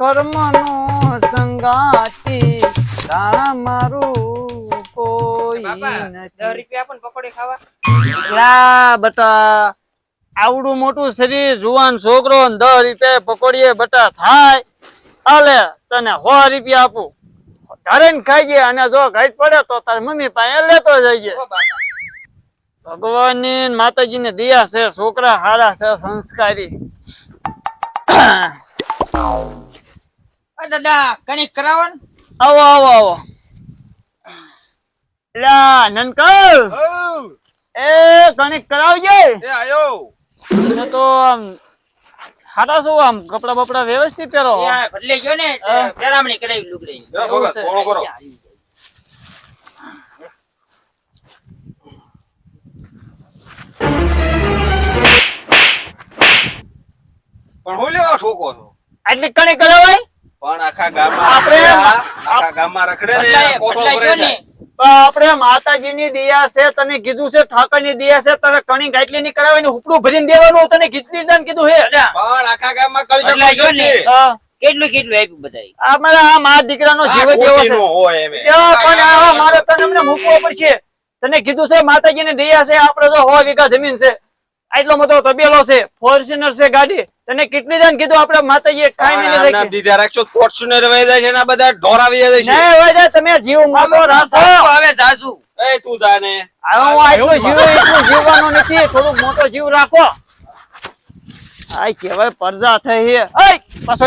કર્મનો સંગાતી તાણા મારું કોઈ નથી. લા બટા આવડું મોટું શરીર જુવાન છોકરો 10 રૂપિયા પકોડીએ બટા થાય આલે તને 100 રૂપિયા આપું ઘરે ખાઈ જાય અને જો ઘાટ પડે તો તાર મમ્મી પાસે લેતો જઈએ. ભગવાન ની માતાજી ને દયા છે છોકરા હારા છે સંસ્કારી. દાદા કણિક કરાવો ને. આવો આવો આવો લા નનકલ એ કણિક કરાવજે. એ આયો ને તો આમ હાડા શું આમ કપડા બપડા વ્યવસ્થિત પહેરો. બદલે ગયો ને પેરામણી કરાવી લુગડી. ભગત ફોન કરો. પણ હું લેવા ઠોકો છો? આટલી કણિક કરાવાય પણ આખા ગામમાં આપણે આખા ગામમાં રખડે ને કોથો ભરે જાય. આપણે માતાજીની દયા છે તને કીધું છે ઠાકરની દયા છે તારે કણિક આટલી ની કરાવીને ઉપડું ભરીને દેવાનું તને કેટલી દાન કીધું હે. પણ આખા ગામમાં કલશો બદલાઈ ગયો ને. હા, કેટલું કેટલું આપ્યું બધાય. અમારા આ મા દીકરાનો જીવ જ એવો છે. હોય એમ પણ આવા મારે તને અમને મૂકવો પડશે. તને કીધું છે માતાજીની દયા છે આપણે તો 100 વીઘા જમીન છે આટલો મોટો તબેલો છે ફોર્ચ્યુનર છે ગાડી તને કેટલી દાન કીધું આપણે માતાજીએ ખાઈને નામ દીધા રાખશો ફોર્ચ્યુનર વહી જાય છે ને આ બધા ઢોરાવી જાય છે. નહીં હોય જાય તમે જીવ મોટો રાખો. હવે જાજુ એ તું જાને હું આટલું જીવ એટલું જીવવાનું નથી થોડુંક મોટો જીવ રાખો. આ કેવાય પરજા થઈ હે. એય પાછો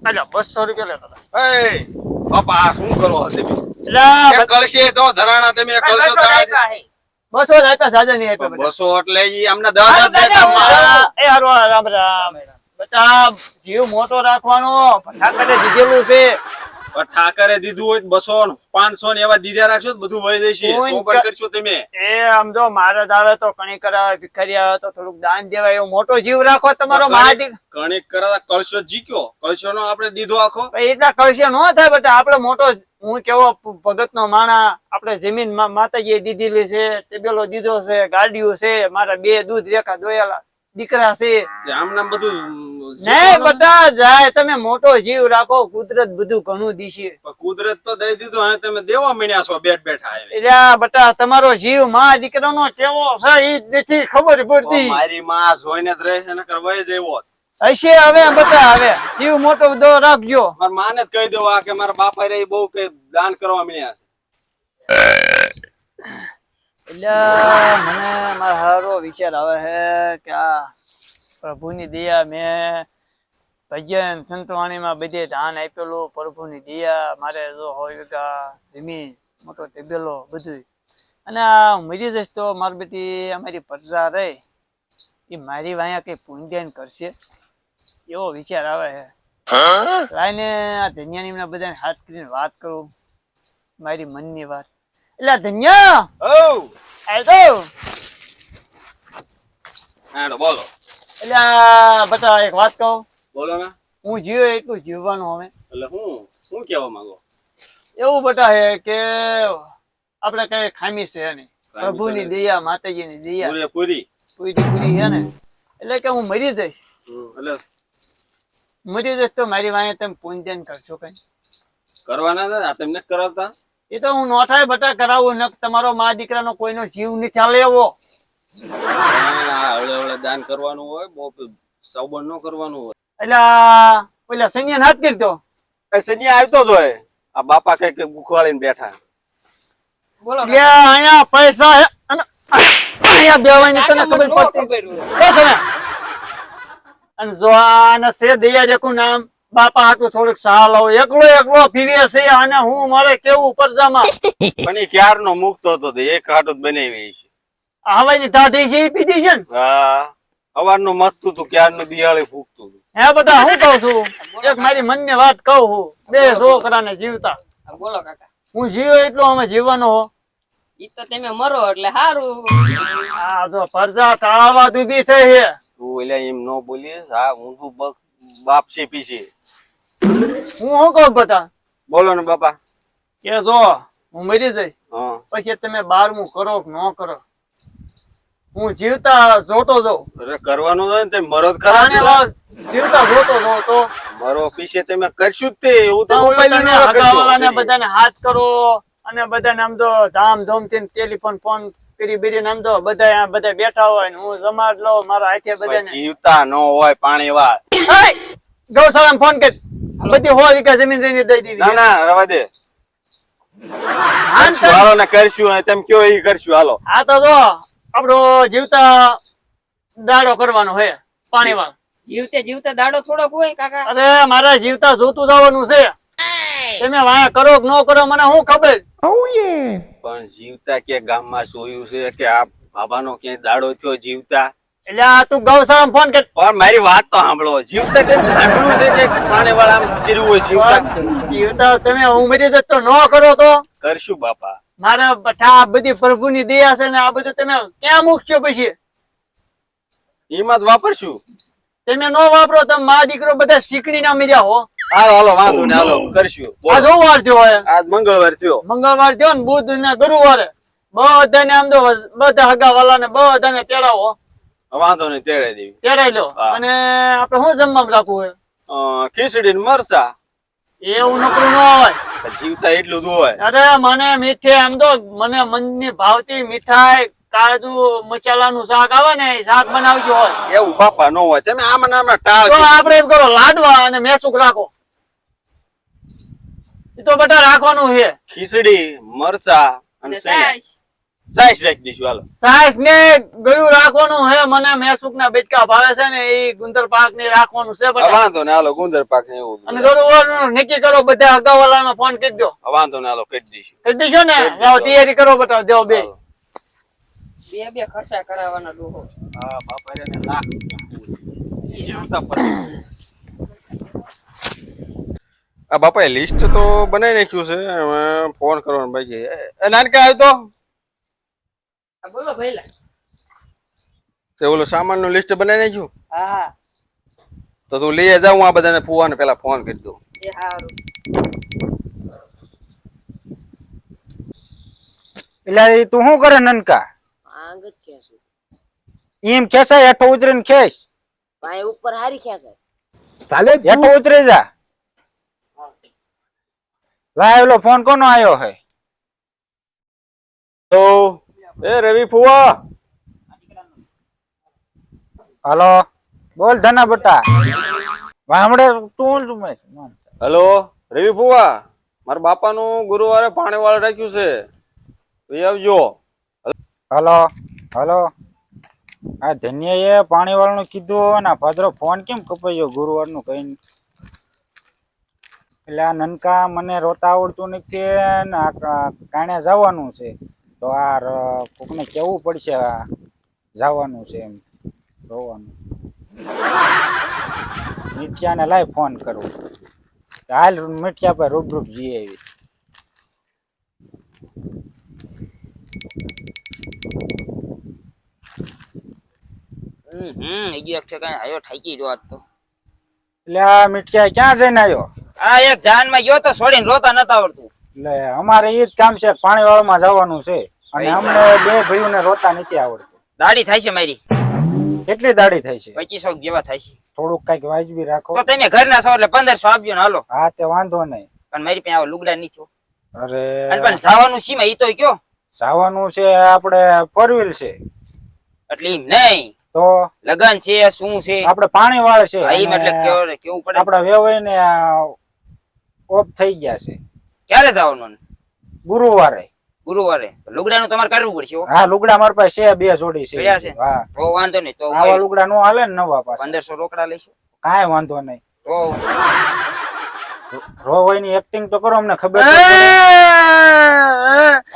અલ્યા 200 રૂપિયા લેતા હતા. એ બાપા શું કરો તમે? લા એ કળશે તો ધરાણા તમે કળશો તાણા 200 જ આપ્યા સાજા નહીં આપ્યા બધા. 200 એટલે ઈ અમને 10 દેતા. એ હારો રામ રામ બેટા જીવ મોટો રાખવાનો ઠાકરે દીધેલું છે. ઠાકરે દીધું હોય 200 500 ને એવા દીધા રાખશો તો બધું વહી જશે. શું પણ કરશો તમે? એ આમ જો મારે આવે તો કણી કરાવે ભિખારી આવે તો થોડુંક દાન દેવાય એવો મોટો જીવ રાખો તમારો મહાદીક. કણિક કરાતા કળશો જીક્યો કળશો નો આપણે દીધો આખો. એટલા કળશે ન થાય બેટા આપણે મોટો હું કેવો ભગત નો માણા આપણે જમીન માતાજીએ દીધેલી છે ટેબેલો દીધો છે ગાડીઓ છે મારા 2 દૂધ રેખા દોયેલા દીકરા છે. આમ નામ બધું નહીં બેટા જાય તમે મોટો જીવ રાખો કુદરત બધું ઘણું દીશે. કુદરત તો દઈ દીધું હવે તમે દેવા મીણ્યા છો બેઠ બેઠા. એટલે બેટા તમારો જીવ માં દીકરાનો કેવો છે એ નથી ખબર પડતી. મારી માં જોઈને જ રહે છે નકર વહી જેવો હશે હવે બેટા હવે જીવ મોટો દો રાખજો. મારા માને જ કહી દો આ કે મારા બાપા રે બહુ કે દાન કરવા મીણ્યા છે. એટલે મને મારો હારો વિચાર આવે છે કે આ પ્રભુની દયા મેં ભજન સંતવાણીમાં બધે ધ્યાન આપેલું પ્રભુની દયા મારે જો હોય કે જમીન મોટો ટેબેલો બધું અને આ મરી જઈશ તો મારી બધી અમારી પ્રજા રહે એ મારી વાયા કઈ પુણ્ય કરશે એવો વિચાર આવે છે. લાઈને આ ધન્યાની બધાને હાથ કરીને વાત કરું મારી મનની વાત. એટલે ધન્યા બોલો એટલે બતા એક વાત કહું. બોલો ને. હું જીવે એટલું જીવવાનું હવે. એટલે હું કેવા માંગો? એવું બતા હે કે આપણે કઈ ખામી છે નહીં પ્રભુની દયા માતાજીની દયા પૂરી પૂરી છે ને એટલે કે હું મરી જઈશ તો મારી વાંહે તમે પૂજન કરશો કઈ કરવાના ને આ તમને કરાવતા એ તો હું નોઠાય બટા કરાવું ન તમારો મા દીકરાનો કોઈનો જીવ નહીં ચાલે એવો. હળે દાન કરવાનું હોય બહુ સબન ન કરવાનું હોય. એટલે પેલા સૈન્ય હાથ કરતો સનિયા આવતો જ હોય આ બાપા કઈક ગુખવાળીને બેઠા. બોલો અહીંયા પૈસા હે અને અહીંયા બેવાની તને ખબર પડતી ને. અને જો આને છે દયા રેખું નામ બાપા હાટું થોડુંક સહાલ આવો એકલો પીવે છે અને હું મારે કેવું પરજામાં પણ એ ક્યારનો મુક્તો હતો એક હાટું જ બનાવી છે. હવાની ટાઢી છે એ પીધી છે ને. હા અવારનું મસ્તું તું ક્યારનું દિવાળી ફૂકતું હતું. હે બધા હું કઉ છું એક મારી મનની વાત કહું છું 2 છોકરાને જીવતા બોલો કાકા. હું જીવ એટલો અમે જીવવાનો હો ઈ તો તમે મરો એટલે સારું. આ જો પરજા ટાળવા ઉભી થઈ છે. તું એટલે એમ ન બોલીશ હા ઊંધું બાપ છે પીછી. હું કહું બેટા બોલો ને બાપા. કે જો હું મરી જઈશ હા પછી તમે 12મું કરો કે ન કરો હું જીવતા જોતો જાઉં. અરે કરવાનું હોય ને તે મરો જ ખરા આને પેલા. જીવતા જોતો જાઉં તો મરો પીછે તમે કરશું જ તે એવું તો તો મોબાઈલ તમે હગાવાલાને બધાને હાથ કરો અને બધાને આમ તો ધામધૂમ થી ટેલિફોન ફોન કરી બીરીને આમ તો બધા બેઠા હોય ને હું જમાડ લઉં મારા હાથે બધાને. જીવતા ન હોય પાણી વાર. એય! ગૌશાળામાં ફોન કર. બધી 100 વીઘા જમીન લઈને દઈ દીધી. ના ના રવા દે. આમ કરશું, હાલો ને કરશું અને તેમ કયો એ કરશું હાલો. આ તો જો આપણો જીવતા દાડો કરવાનો હે પાણી વાળો. જીવતે જીવતે દાડો થોડોક હોય કાકા. અરે મારા જીવતા જોતું જવાનું છે. તમે વાયા કરો કે ન કરો મને શું ખબર. પણ જીવતા કે ગામમાં સોયું છે કે આ બાબાનો ક્યાંય દાડો થયો જીવતા. એટલે આ તું ગૌશાળામાં ફોન કર. પણ મારી વાત તો સાંભળો. જીવતા કે સાંભળ્યું છે કે પાણી વાળા આમ કર્યું હોય જીવતા. જીવતા તમે ઉમરી જત તો ન કરો તો કરશું બાપા. મારા આ બધી પ્રભુની દયા છે ને આ બધું તમે ક્યાં મૂકશો પછી. એમાં જ વાપરશું. તમે ન વાપરો તમે મા દીકરો બધા શીખડી ના મર્યા હો. હાલો હાલો વાંધો ને હાલો કરશું. આ બોલો. જો વાર થયો હોય આજ મંગળવાર થયો. મંગળવાર થયો ને બુધ ને ગુરુવારે બધાને આમ તો બધા હગા વાલા ને બધાને તેડાવો. વાંધો નહીં તેડાઈ દેવી. તેડાઈ લો હા. અને આપડે શું જમવા રાખવું હોય ખીચડી ને મરસા. એવું નકરું ન હોય. જીવતા એટલું જ હોય. અરે મને મીઠે આમ તો મને મનની ભાવતી મીઠાઈ કાજુ મસાલાનું શાક આવે ને એ શાક બનાવજો હોય એવું બાપા ન હોય. તમે આમાં ને આમાં ટાળ. તો આપડે એમ કરો લાડવા અને મેસુક રાખો. એ તો બધા રાખવાનું છે. ખીચડી મરસા અને અને સૈયા. સાસ. સાઈસ રાખી દઈશું હાલો. સાસ ને ગળું રાખવાનું હે મને મેસુક ના બેટકા ભાવે છે ને એ ગુંદર પાક ને રાખવાનું છે બધા. વાંધો ને હાલો ગુંદર પાક ને એવું. અને ગળું નક્કી કરો બધા હગાવાલા નો ફોન કરી દો. વાંધો ને હાલો કરી દઈશું. કરી દેશો ને જાઓ તૈયારી કરો બતાવો દેવો બે. હાલો. બે ખર્ચા કરાવવાના ડોહો. હા બાપા રે ને લાખ રૂપિયા. જીવતા પછી. આ બાપા લિસ્ટ તો બનાવી નાખ્યું છે. હવે ફોન કરવાનો બાકી. એ નાનકા આવ્યો તો હા, બોલો ભઈલા. તે ઓલો સામાન નું લિસ્ટ બનાવી નાખ્યું. હા તો તું લઈ જા. હું આ બધાને ફુવાને પેલા ફોન કરી દઉં. એ હારું. એટલે તું શું કરે નનકા આંગ જ ખેંચું. એમ ખેસાય હેઠો ઉતરીને ખેસ પાય ઉપર હારી ખેંચાય. હેઠો ઉતરી જા. ભાઈ ઓલો ફોન કોનો આવ્યો હે? તો એ રવિ ફુવા. હાલો બોલ ધના બટા. વામડે તું હેલો રવિ ફુવા. મારા બાપાનું ગુરુવારે પાણી વાળા રાખ્યું છે. તો આવજો. હાલો હાલો આ ધન્ય એ પાણી વાળાનું કીધું ને ભાદરો ફોન કેમ કપાયો ગુરુવાર નું કઈ. એટલે આ નનકા મને રોતા આવડતું નથી ને આ કાણે જવાનું છે તો આ કોકને કેવું પડશે આ જવાનું છે એમ રોવાનું. મીઠિયાને લાય ફોન કરું. હાલ મીઠિયા પર રૂબરૂપ જઈ આવી. એક ઠેકાણે આયો ઠાકી જો આજ તો. એટલે આ મીઠિયા ક્યાં જઈને આવ્યો? આ એક જાનમાં ગયો તો છોડીને રોતા નતા આવડતું. એટલે અમારે એ જ કામ છે પાણી વાળામાં જવાનું છે અને અમને બે ભાઈઓને રોતા નથી આવડતું. દાઢી થાય છે મારી. કેટલી દાઢી થાય છે? 2500 જેવા થાય છે. થોડુંક કઈક વાજબી રાખો. તો તમે ઘરના છો એટલે 1500 આપજો ને હાલો. હા તે વાંધો નહીં. પણ મારી પાસે આવો લુગડા નહીં થયો. અરે અને પણ જવાનું સીમા ઈ તો કયો. જવાનું છે આપણે ફોર વ્હીલ છે એટલે એમ નહીં. તો લગન છે શું છે આપણે પાણી વાળ છે હા, એમ અને એટલે કેવું પડે. આપડા વેવાય ને ઓફ થઈ ગયા છે ક્યારે જવાનું? ગુરુવારે. ગુરુવારે. લુગડાનું તમારે કરવું પડશે હો. હા લુગડા મારા પાસે છે, 2 જોડી પડ્યા છે. છે? હા તો વાંધો નહીં. તો આવા લુગડા નો હાલે ને નવા પાસે. 1500 રોકડા લઈશું. કાંઈ વાંધો નહીં. તો રોવાય ની એક્ટિંગ તો કરો, અમને ખબર તો પડે.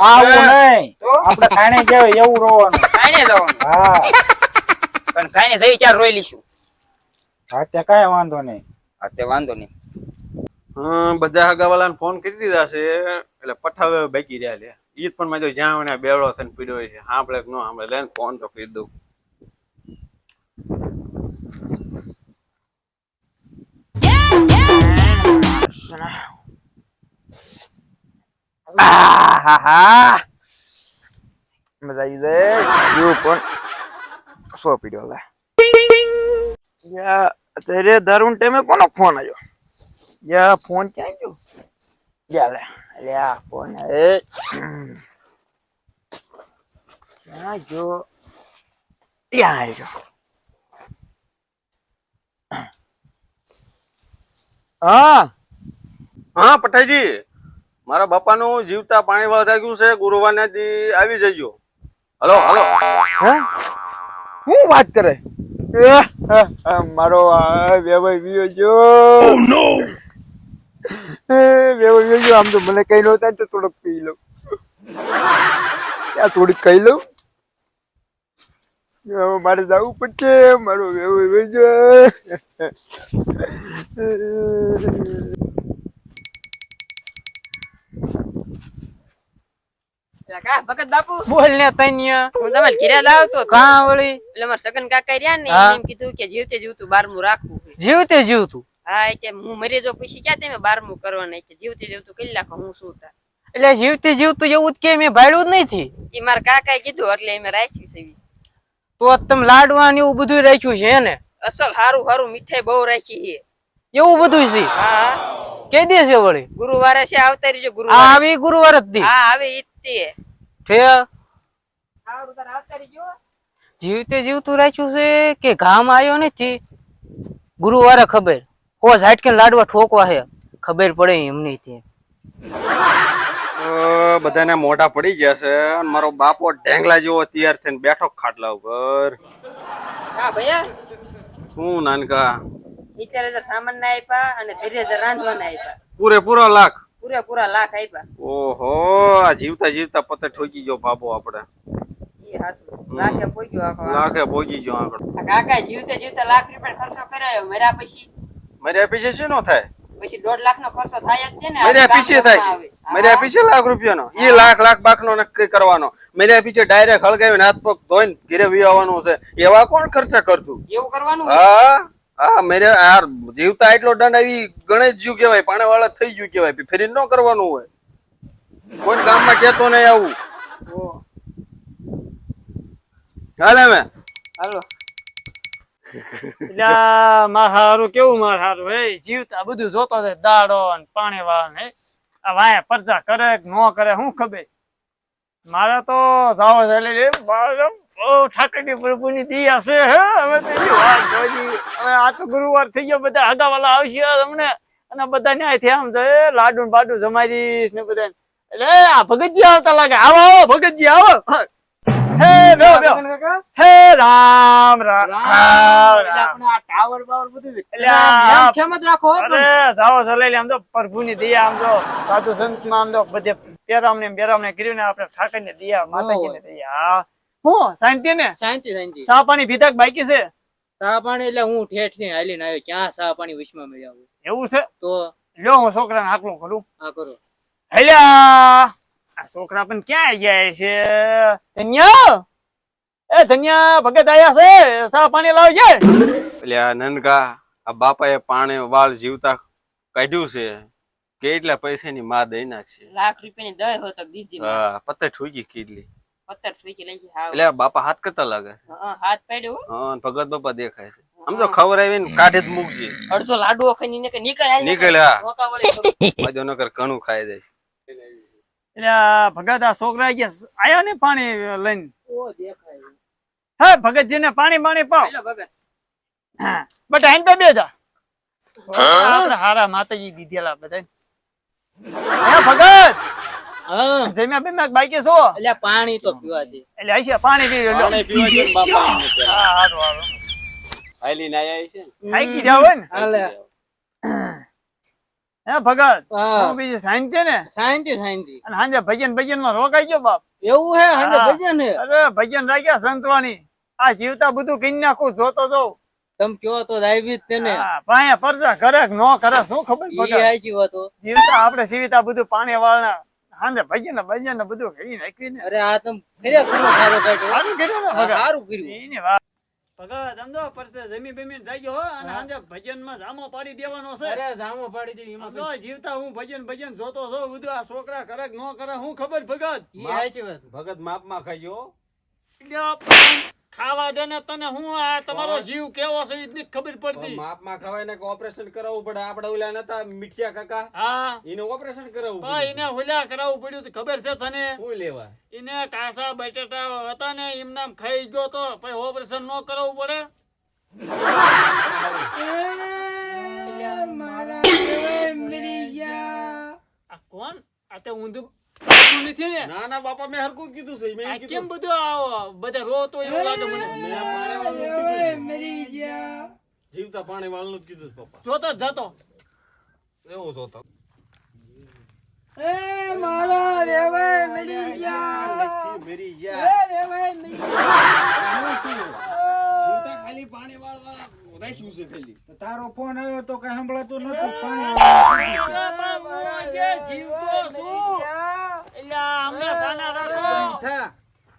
આવું નહીં, તો આપણે કાણે કહેવાય એવું રોવાનું. કાંઈ નહીં જવાનું. હા પણ કાંઈ નહીં જઈ ત્યારે રોઈ લઈશું. હા તે કાંઈ વાંધો નહીં. હા તે વાંધો નહીં. બધા હગાવાલાને ફોન કરી દીધા છે એટલે પઠાવે બાકી રહ્યા લે. ઈ પણ મેં તો જ્યાં ને બેવડો છે ને પીડ્યો છે, સાંભળે કે ન સાંભળે, લઈને ફોન તો કરી દઉં. મજા આવી જાય. પૂછવો પડ્યો લે યા અત્યારે દારૂણ ટાઈમે કોનો ફોન આવ્યો યા ફોન ક્યાં ગયો યા લે લ્યા ફોન એ ક્યાં ગયો ત્યાં આવ્યો હા હા પઠાઈજી મારા બાપાનું જીવતા પાણી વાળ રાખ્યું છે ગુરુવારના દી આવી જજો હલો હલો હે હું વાત કરે મારો વેવાઈ વિયો જો વેવાઈ વિયો જો આમ તો મને કઈ નહોતા તો થોડોક પી લઉં થોડીક કહી લઉં મારે જવું પડશે મારો વેવાઈ વિયો જો કા ભગત બાપુ બોલ ને તૈયા હું તમારે ઘરે લાવતો હતો. કાં વળી એટલે મારા સગન કાકા રહ્યા ને હા. એને એમ કીધું કે જીવતે જીવતું 12મું રાખવું છે. જીવતે જીવતું હા એ કે હું મરી જાઉં પછી ક્યાં તમે 12મું કરવાના કે જીવતે જીવતું કરી નાખો હું શું તા એટલે જીવતે જીવતું એવું જ કે મેં ભાડ્યું જ નથી એ મારા કાકાએ કીધું એટલે અમે રાખ્યું છે ઈ. તો તમે લાડવા ને એવું બધું રાખ્યું છે ને અસલ હારું હારું મીઠાઈ બહુ રાખી છે. એવું બધું છે હા કે દે છે વળી ગુરુવારે છે આવતા રહીજો આ ગુરુવારે. આવી ગુરુવાર જ દી હા આવે ઈ જ તે છે હારું તાર આવતા રહીજો. જીવતે જીવતું રાખ્યું છે કે ગામ આવ્યો નથી ગુરુવારે ખબર હો સાઈડ કે લાડવા ઠોકવા છે ખબર પડે એમ નહીં તે બધાને મોઢા પડી ગયા છે અને મારો બાપો ઢેંગલા જેવો તૈયાર થઈને બેઠો ખાટલા ઉપર હા ભૈયા શું નાનકા 4000 સામાન ના આપ્યા અને 13000 રાંધવાના આપ્યા. પૂરેપૂરો લાખ પૂરેપૂરા લાખ આપ્યા. ઓહો આ જીવતા જીવતા પતે ઠોકી ગયો બાપો આપડે એ હાસુ લાખે પોગ્યો આખો. લાખે પહોંચી ગયો આગળ આ કાકા જીવતે જીવતે લાખ રૂપિયા ખર્ચો કરાયો મર્યા પછી મર્યા પીછે શું નો થાય પછી 1.5 લાખનો ખર્ચો થાય જ છે ને. મર્યા પીછે થાય છે મર્યા પીછે લાખ રૂપિયાનો એ લાખ બાકનો નક્કી કરવાનો મર્યા પીછે ડાયરેક્ટ હળગાવીને હાથ પગ ધોઈને ઘરે વી આવવાનું છે એવા કોણ ખર્ચા કરતું એવું કરવાનું. હા હા મેરે યાર જીવતા એટલો દંડ આવી ગણેશ જીવ કેવાય પાણી વાળા થઈ ગયું કેવાય ફેરી ન કરવાનું હોય કોઈ ગામમાં કેતો નહીં આવું હાલે મેં હાલો એટલે માર હારું કેવું માર હારું હે જીવતા બધું જોતો છે દાડો ને પાણી વાળા ને આ વાયા પરજા કરે કે ન કરે શું ખબર મારે તો જાવ છે ઠાકરની પ્રભુની દિયા છે હે હવે તો એની વાત જોઈ હવે આ તો ગુરુવાર થઈ ગયો બધા હગાવાલા આવશે અમને અને બધા ન્યાયથી આમ જાય લાડુ ને બાડુ જમાડીશ ને બધા એટલે આ ભગતજી આવતા લાગે આવો આવો ભગતજી આવો હે બેહો બેહો હે રામ રામ રામ આ ટાવર બાવર બધું એટલે આમ ખેમત રાખો અરે જાઓ છો લઈ લે આમ તો પ્રભુની દયા આમ તો સાધુ સંત માં આમ તો બધે બેરામને કર્યું ને આપણે ઠાકરની દયા માતાજીની દયા હું શાંતિ ને શાંતિ શાંતિ ચા પાણી પીધા કે બાકી છે ચા પાણી એટલે હું ઠેઠ થી હાલીને આવ્યો ક્યાં ચા પાણી વિશમાં મળ્યા હોય એવું છે તો લ્યો હું છોકરાને આટલું કરું આ કરો હેલ્યા આ છોકરા પણ ક્યાં ગયા છે ધન્યા એ ધન્યા ભગત આયા છે ચા પાણી લાવજે એટલે આ નનકા આ બાપાએ પાણી વાળ જીવતા કાઢ્યું છે કેટલા પૈસાની માં દઈ નાખશે લાખ રૂપિયાની દય હોત દીધી હા પતે ઠોકી કેટલી 17 ફૂકી લઈ હાવ. એટલે બાપા હાથ કરતા લાગે હાથ પાડ્યો હા ભગત બાપા દેખાય છે આમ તો ખબર આવીને કાઢે જ મૂકજે અડધો લાડવો ખાઈને ને કે નીકળ નીકળે હા મોકા વળી મજો નકર કણું ખાઈ જાય એટલે આ ભગત આ છોકરા ગયા આયા ને પાણી લઈને ઓ દેખાય હે ભગતજી ને પાણી પાવ હેલો ભગત બટ આઈન બે બેજા આપણે હારા માતાજી દીધેલા બધા હે ભગત હા જમ્યા બેમ્યા બાકી છો એટલે પાણી તો પીવા દે એટલે આઈશે પાણી પી લો પાણી પીવા દે ને બાપાને પેલા. હા હારું હારું આયલી ના આયા છે ને ખાઈ ગઈ જાવ ને હાલે હે ભગત હા હું બીજી શાંતિ ને શાંતિ શાંતિ અને સાંજે ભજન માં રોકાઈ ગયો બાપ એવું હે હાલે હા. ભજન હે અરે ભજન રાખ્યા સંતવાની આ જીવતા બધું કઈ નાખું જોતો જો તમ કયો તો આવી જ તેને પાયા પરજા કરે કે ન કરે શું ખબર ઈ ભગત આચી વાતો જીવતા આપણે સીવતા બધું પાણી વાળના હાંજે ભજન ને બધું કરી નાખ્યું ને અરે આ તમ ખરેખર સારો કાઢ્યો સારું કર્યું ને ભગત સારું કર્યું એની વાત ભગત સમજો પરસે જમી બમી જાય ગયો હો અને હાંજે ભજન માં જામો પાડી દેવાનો છે અરે જામો પાડી દે એમાં સમજો જીવતા હું ભજન જોતો છો બધું આ છોકરા કરે કે ન કરે હું ખબર ભગત ઈ આચી વાત ભગત માપ માં ખાજો ખાવા દે ને તને હું આ તમારો જીવ કેવો છે ઈ જ નથી ખબર પડતી. માપમાં ખવાય ને કે ઓપરેશન કરાવવું પડે. આપણે ઓલા નતા મીઠિયા કાકા, હા એને ઓપરેશન કરાવવું પણ પડે. એને હુલ્યા કરાવવું પડ્યું તો ખબર છે તને? શું લેવા? એને કાસા બટેટા હતા ને એમ નામ ખાઈ ગયો તો પછી ઓપરેશન ન કરાવવું પડે? આ કોણ? આ તે ઊંધું નથી ને? ના ના બાપા, મેં હરકું કીધું છે. મેં આ કીધું કેમ બધું આવો બધા રો તો એવું લાગે મને. મેં પાણીવાળું કીધું છે. જીવતા પાણી વાળનું જ કીધું છે પપ્પા. જોતો જ જતો. એવું જોતો. મેરી જા. જીવતા ખાલી પાણી વાળવા રાખ્યું છે ખાલી. તારો ફોન આવ્યો તો કઈ સંભળાતું નતું. હું જે જીવતો છું. એટલે આ અમને સાના રાખો.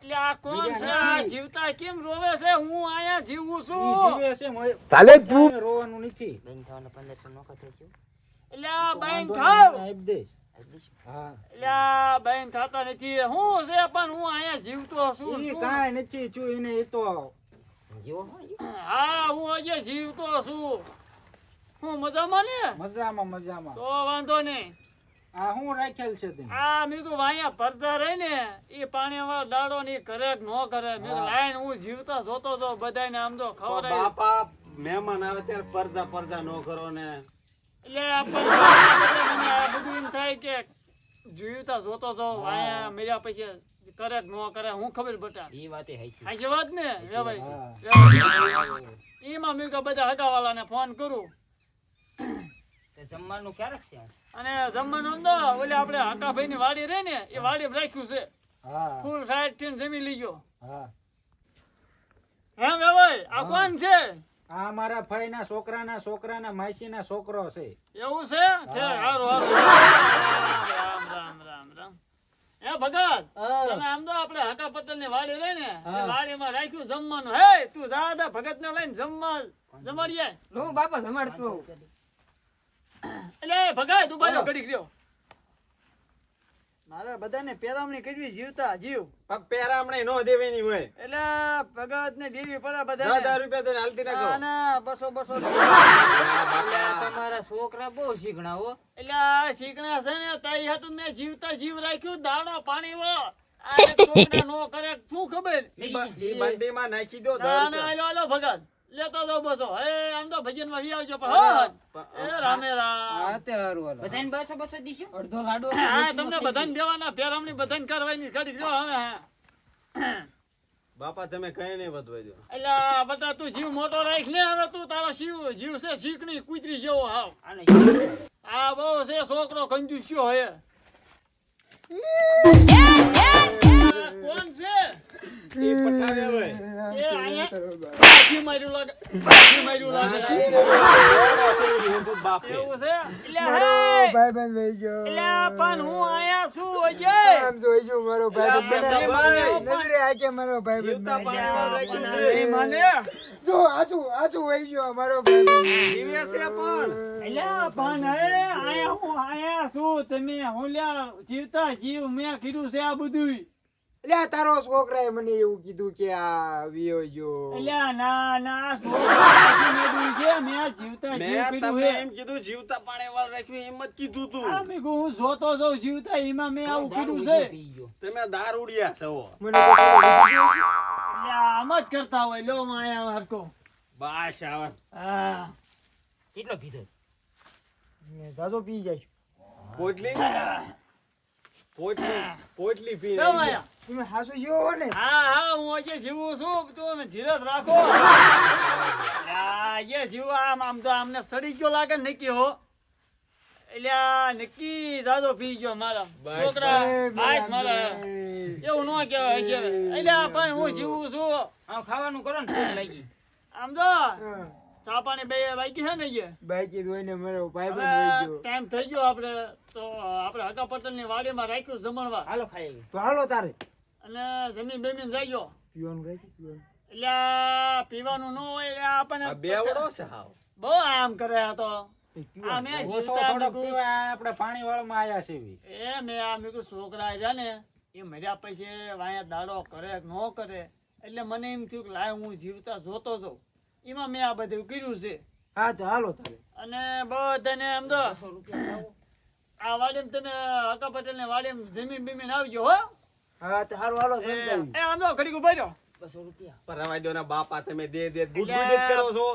એટલે આ કોણ છે? આ જીવતા કેમ રોવે છે? હું આયા જીવું છું. ચાલે તું રોવાનું નથી. બેન થવાના 1500 નોખા થઈ છે. એટલે આ બેન થાવ. આપીશ. હા એટલે આ બેન થતા નથી. હું છે પણ હું આયા જીવતો છું. ઈ શું? કાંઈ નથી છું એને. એ તો જીવો હોય હા હું આજે જીવતો છું. હું મજામાં ને? મજામાં મજામાં. તો વાંધો નહીં. આ હું રાખેલ છે તે? આ મેં કીધું વાયા પરજા રહી ને એ પાણી વાળો દાડો ની કરે કે ન કરે. મેં કીધું લાઈન હું જીવતા જોતો તો બધાને આમ તો ખવડાવી. બાપા મહેમાન આવે ત્યારે પરજા ન કરો ને. એટલે આ પરજા મને આ બધું એમ થાય કે જીવતા જોતો તો વાયા મેળ્યા પછી કરે કે ન કરે હું ખબર બટા. એ વાતે હાઈ છે. સાચી વાત ને વેવાઈ એમાં મેં કહ્યું બધા હગાવાલાને ફોન કરું તે જમવાનું ક્યારેક છે? અને જમવાનું તો ઓલે આપણે હકાભાઈ ની વાડી રહી ને એ વાડી રાખ્યું છે. હા ફૂલ સાઈડ થી જમી લઈ ગયો. હા. હે વેવાઈ આ કોણ છે? આ મારા ભાઈના છોકરાના માસીના છોકરો છે. એવું છે? છે હારું હારું. રામ રામ રામ રામ. હે ભગત તમે આમ તો આપણે હકા પટેલ ની વાડી રહી ને એ વાડીમાં રાખ્યું જમવાનું. હે તું જા દા ભગત ને લઈને જમાડીએ. હું બાપા જમાડતો એટલે ભગત ઉભા રહ્યો ઘડીક રહ્યો. મારે બધાને પેરામણી કરવી જીવતા જીવ. પગ પહેરામણી નો દેવાની હોય. એટલે ભગત ને દેવી પડે 10,000 બધા. રૂપિયા તને હાલતી ના કરો. ના 200 તમારા છોકરા બહુ શીખણા હો. એટલે આ શીકણા છે ને તાઈ હતું મેં જીવતા જીવ રાખ્યું દાડો પાણી વાળો. આ છોકરા નો કરે શું ખબર? ઈ બંડીમાં નાખી દો 10 ના ના રૂપિયા. હાલો હાલો ભગત લેતો જાવ બસો. હે આમ તો ભજન માં વી આવજો પણ એ રામે રામ. બધાને 200 દીશું. અડધો લાડુ હા તમને બધાને દેવાના પેરામણી બધાને કરવાની ઘડી દો હવે. બાપા તમે કઈ નહીં વધવા દો. એટલે બટા તું જીવ મોટો રાખ ને હવે તું તારો જીવ છે શીકણી કૂતરી જેવો હાવ. આને આ બહુ છે છોકરો કંજૂસ્યો હે. કોણ છે? એ પઠાવે હવે. એ અહીંયા બાજી માર્યું લાગે. બાજી માર્યું લાગે. એવડો છે ઈ હિન્દુ બાપ છે. એવું છે? એટલે હે એટલે આ પણ હું આયા છું અજય. જીવતા પાણી વાળ રાખ્યું એ છે. મને જીવે છે પણ. એટલે પણ હે આયા હું આયા છું. તમે હું લ્યા જીવતા જીવ મેં કીધું છે આ બધું. તારો છોકરાએ મને એવું કીધું કે આ વિયો જો. એટલે ના ના છોકરા મેં છે મેં જીવતા જીવ મેં કીધું તમને હે. એમ કીધું જીવતા પાણી વાળ રાખ્યું એમ જ કીધું તું. આ મેં કહ્યું હું જોતો જાઉં જીવતા એમાં મેં આવું કીધું છે. પી ગયો. તમે દારૂડિયા છો. મને તો એટલે આમ જ કરતા હોય લો માયા હરકો. બાશ આવે. હા કેટલો પીધો? જાજો પી જાય. પોટલી પોટલી પી લો માયા. તમે હાસુ જેવો ને. હા હા હું આજે જીવું છું તમે ધીરજ રાખો. આજે જીવ આમ તો આમને સડી ગયો લાગે ને નક્કી હો. એટલે આ નક્કી દાદો પી ગયો મારા બસ, છોકરા. બાસ મારા એવું ન કહેવાય છે. એટલે પણ હું જીવું છું. આમ ખાવાનું કરો ને ભૂખ લાગી. આમ તો ચા પાણી બે બાકી છે ને જે બાકી જોઈને મારો ભાઈ હવે બન ગયો. ટાઈમ થઈ ગયો આપણે તો આપણે હકા પટેલ ની વાડીમાં રાખ્યું જમણવા. હાલો ખાઈ. તો હાલો તારે અને જમીન બેમીન જઈ ગયો. પીવાનું રાખ્યું પીવાનું. એટલે આ પીવાનું ન હોય એટલે આપણને આ બેવડો છે હાવ. બહુ આમ કરે આ તો. આ મેં ઓછો જીવતા થોડોક મેં પીવા આપણે પાણી વાળમાં આયા છે. એ મેં આ મેં કીધું છોકરા છે ને એ મર્યા પછી વાયા દાડો કરે કે ન કરે એટલે મને એમ થયું કે લાય હું જીવતા જોતો જાઉં. એમાં મેં આ બધું કર્યું છે. હા તો હાલો તારે. અને બધાને એમ તો આ વાડીમ તમે હકા પટેલ ને વાડીમ જમીન બીમીન આવજો હો. હા તો હારું હાલો એ સમજાવી. આમ તો ઘડીક ઉભા રહ્યો. 200 રૂપિયા. પર રવા દો ને બાપા, તમે દે ગુડ ગુડ જ કરો છો.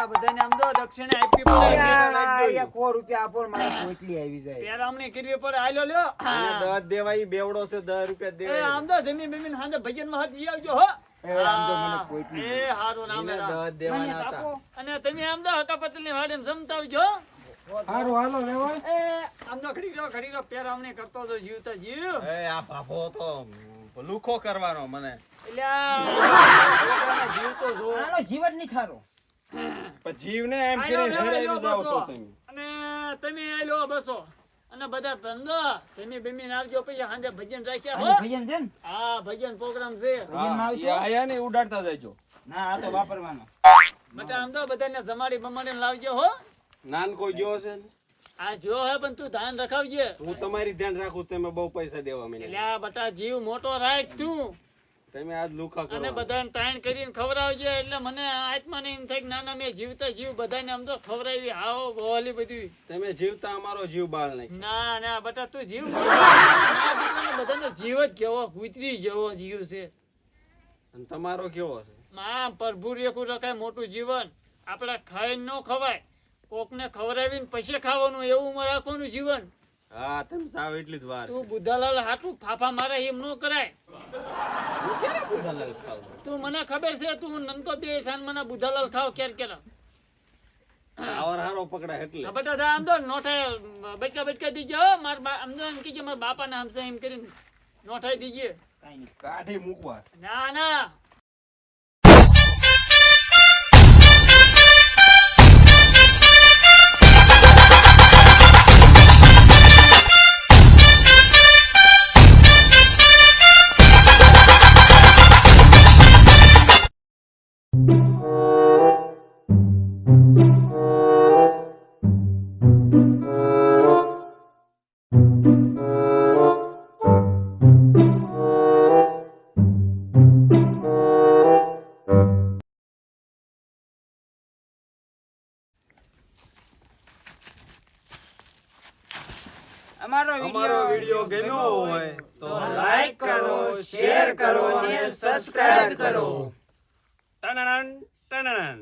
બધાને આમ તો દક્ષિણે આપવી પડે. અહીંયા 100 રૂપિયા આપો ને મારી પોટલી આવી જાય. પેરામણી કરવી પડે. હાલો લ્યો. અને 10 દેવાય બેવડો છે, 10 રૂપિયા એ દેવાય. આમ તો જમીન બીમીન હાંજે ભજનમાં હાથ ઈ આવજો હો. એ આમ તો મને પોટલી એ હારું નામ એને રામ. 10 દેવાના હતા. અને તમે આમ તો હકા પટેલ ની વાડીમ જમતા આવજો. હારું હાલો લેવાય. એ આમ તો ઘડીક રહ્યો પેરામણી કરતો તો જીવતા જીવ. એ આ ભાભો તો લુખો કરવાનો મને. એટલે આ જીવતો જો. આનો જીવ જ નહીં થારો. પણ જીવને એમ આયલો કરીને લેવાય હરાવી લો જાવ છો બસો. તમે. અને તમે આયલો બસો. અને બધા ધંધો તમે બીમીન આવજો પછી સાંજે ભજન રાખ્યા હો. ભજન છે ને? હા ભજન પ્રોગ્રામ છે. હા, એ આયા ને ઉડાડતા જજો. ના આ તો વાપરવાનો. બધા આમ તો બધાને જમાડી બમાડીને લાવજો હો. નાન કોઈ ગયો છે ને? આ જો હે પણ તું ધ્યાન રખાવજે. હું તમારી ધ્યાન રાખું, તમે બહુ પૈસા દેવા મને. એટલે આ બટા જીવ મોટો રાખ તું. તમે આજ લુખા કરો. અને બધાને તાણ કરીને ખવડાવજે. એટલે મને આત્માને એમ થાય કે ના ના મેં જીવતા જીવ બધાને આમ તો ખવડાવી આવો બોલી બધી. તમે જીવતા અમારો જીવ બાળ નહીં. ના ના બટા તું જીવ બધાનો જીવ જ કેવો કુતરી જેવો જીવ છે. અને તમારો કેવો છે? માં પ્રભુ રેખું રખાય મોટું જીવન. આપણે ખાઈને ન ખવાય, કોકને ખવડાવીને પછી ખાવાનું એવું રાખવાનું જીવન. હા, તમે સાવ એટલી જ વાર છે. તું બુધાલાલ હાટું ફાફા મારે એમ ન કરાય. હું ક્યારે બુધાલાલ ખાઉં? તું મને ખબર છે તું નનકો બે સાન મને બુધાલાલ ખાવ ક્યારે આવર હારો પકડાય એટલે. બટા દા આમ તો નોઠાય બટકા દીજે માર આમ તો એમ કીજે મારા બાપાને હમસે એમ કરીને નોઠાઈ દીજે. કાઢી મૂકવા. ના ના અમારો વિડિયો ગમ્યો હોય તો લાઈક કરો, શેર કરો અને સબસ્ક્રાઇબ કરો. ટનનન ટનનન.